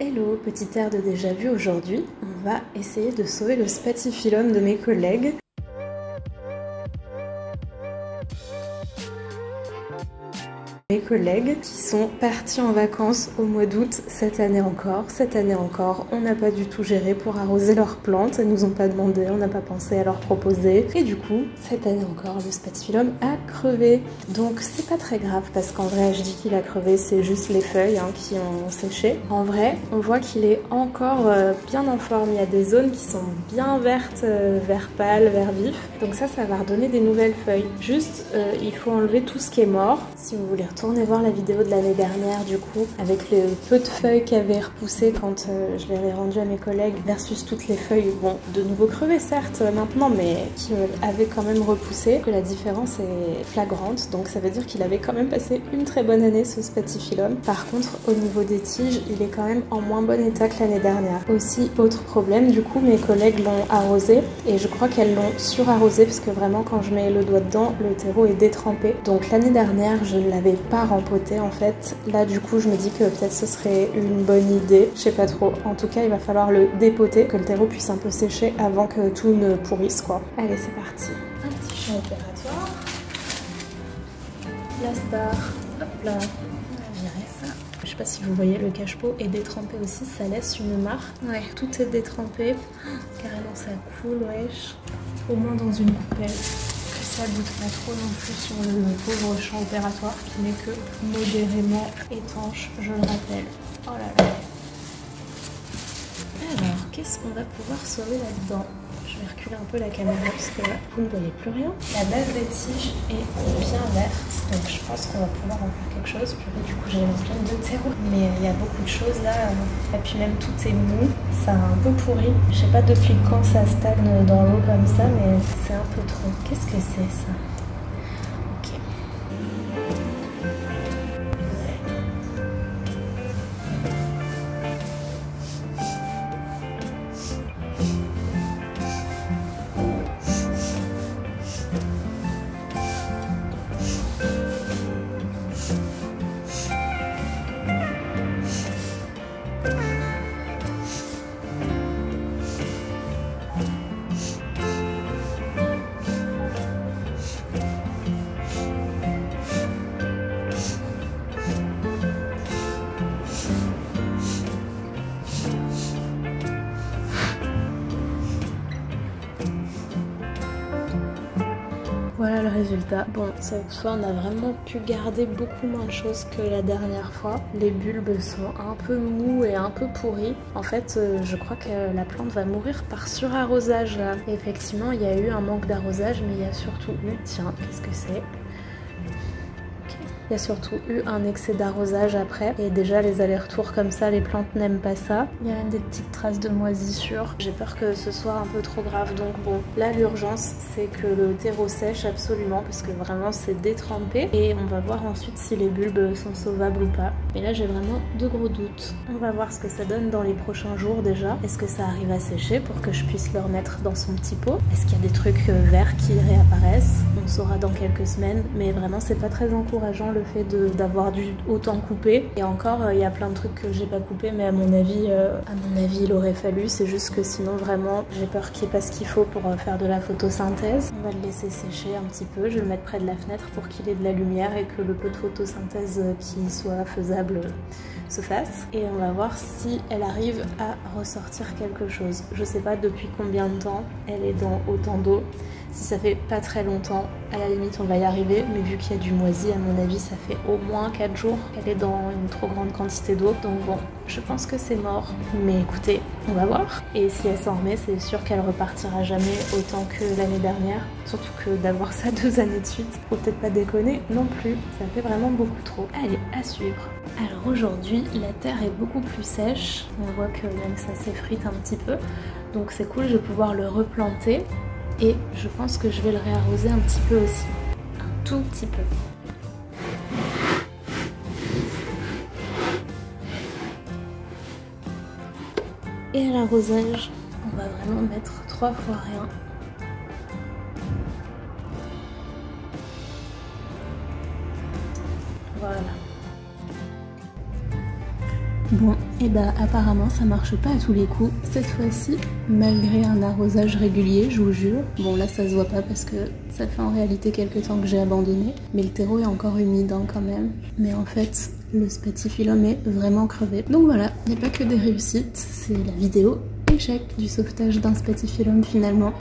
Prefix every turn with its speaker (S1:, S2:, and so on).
S1: Hello, petit air de déjà vu aujourd'hui, on va essayer de sauver le spathiphyllum de mes collègues. Mes collègues qui sont partis en vacances au mois d'août cette année encore, on n'a pas du tout géré pour arroser leurs plantes, elles nous ont pas demandé, on n'a pas pensé à leur proposer et du coup cette année encore le spathiphyllum a crevé. Donc c'est pas très grave parce qu'en vrai je dis qu'il a crevé, c'est juste les feuilles qui ont séché. En vrai on voit qu'il est encore bien en forme, il y a des zones qui sont bien vertes, vert pâle, vert vif, donc ça va redonner des nouvelles feuilles. Juste il faut enlever tout ce qui est mort. Si vous voulez retournez voir la vidéo de l'année dernière du coup avec le peu de feuilles qui avaient repoussé quand je les ai rendues à mes collègues versus toutes les feuilles, bon de nouveau crevées certes maintenant mais qui avaient quand même repoussé, que la différence est flagrante, donc ça veut dire qu'il avait quand même passé une très bonne année ce spathiphyllum. Par contre au niveau des tiges il est quand même en moins bon état que l'année dernière. Aussi autre problème, du coup mes collègues l'ont arrosé et je crois qu'elles l'ont surarrosé parce que vraiment quand je mets le doigt dedans le terreau est détrempé, donc l'année dernière je ne l'avais pas rempoté en fait. Là du coup je me dis que peut-être ce serait une bonne idée, je sais pas trop. En tout cas il va falloir le dépoter, que le terreau puisse un peu sécher avant que tout ne pourrisse quoi. Allez c'est parti. Un petit champ opératoire. La star, hop là, on va virer ça. Je sais pas si vous voyez, le cache-pot est détrempé aussi, ça laisse une marque. Ouais, tout est détrempé. Carrément ça coule, wesh. Au moins dans une coupelle. Ça goûte pas trop non plus sur le pauvre champ opératoire qui n'est que modérément étanche, je le rappelle. Oh là là. Alors, qu'est-ce qu'on va pouvoir sauver là-dedans? Je vais reculer un peu la caméra parce que là, vous ne voyez plus rien. La base des tiges est bien verte, donc je pense qu'on va pouvoir en faire quelque chose. Puis du coup, j'ai une pleine de terreau. Mais il y a beaucoup de choses là. Et puis même tout est mou, ça a un peu pourri. Je sais pas depuis quand ça stagne dans l'eau comme ça, mais c'est un peu trop. Qu'est-ce que c'est ça? Ok. Voilà le résultat. Bon, cette fois on a vraiment pu garder beaucoup moins de choses que la dernière fois. Les bulbes sont un peu mous et un peu pourris. En fait, je crois que la plante va mourir par surarrosage là. Et effectivement, il y a eu un manque d'arrosage, mais il y a surtout eu... Tiens, qu'est-ce que c'est ? Il y a surtout eu un excès d'arrosage après et déjà les allers-retours comme ça, les plantes n'aiment pas ça. Il y a même des petites traces de moisissure. J'ai peur que ce soit un peu trop grave, donc bon, là l'urgence c'est que le terreau sèche absolument parce que vraiment c'est détrempé et on va voir ensuite si les bulbes sont sauvables ou pas. Mais là j'ai vraiment de gros doutes. On va voir ce que ça donne dans les prochains jours déjà. Est-ce que ça arrive à sécher pour que je puisse le remettre dans son petit pot? Est-ce qu'il y a des trucs verts qui réapparaissent? On saura dans quelques semaines, mais vraiment c'est pas très encourageant le fait d'avoir dû autant couper. Et encore il y a plein de trucs que j'ai pas coupé, mais à mon avis il aurait fallu. C'est juste que sinon vraiment j'ai peur qu'il n'y ait pas ce qu'il faut pour faire de la photosynthèse. On va le laisser sécher un petit peu, je vais le mettre près de la fenêtre pour qu'il ait de la lumière et que le peu de photosynthèse qui soit faisable se fasse. Et on va voir si elle arrive à ressortir quelque chose. Je sais pas depuis combien de temps elle est dans autant d'eau. Si ça fait pas très longtemps, à la limite on va y arriver, mais vu qu'il y a du moisi, à mon avis ça fait au moins 4 jours qu'elle est dans une trop grande quantité d'eau, donc bon, je pense que c'est mort, mais écoutez, on va voir. Et si elle s'en remet, c'est sûr qu'elle repartira jamais autant que l'année dernière, surtout que d'avoir ça 2 années de suite, faut peut-être pas déconner non plus, ça fait vraiment beaucoup trop. Allez, à suivre. Alors aujourd'hui, la terre est beaucoup plus sèche, on voit que même ça s'effrite un petit peu, donc c'est cool, je vais pouvoir le replanter. Et je pense que je vais le réarroser un petit peu aussi. Un tout petit peu. Et à l'arrosage, on va vraiment mettre 3 fois rien. Voilà. Bon, et bah apparemment ça marche pas à tous les coups cette fois-ci, malgré un arrosage régulier, je vous jure. Bon là ça se voit pas parce que ça fait en réalité quelques temps que j'ai abandonné, mais le terreau est encore humide hein, quand même. Mais en fait, le spatifilum est vraiment crevé. Donc voilà, il n'y a pas que des réussites, c'est la vidéo échec du sauvetage d'un spatifilum finalement.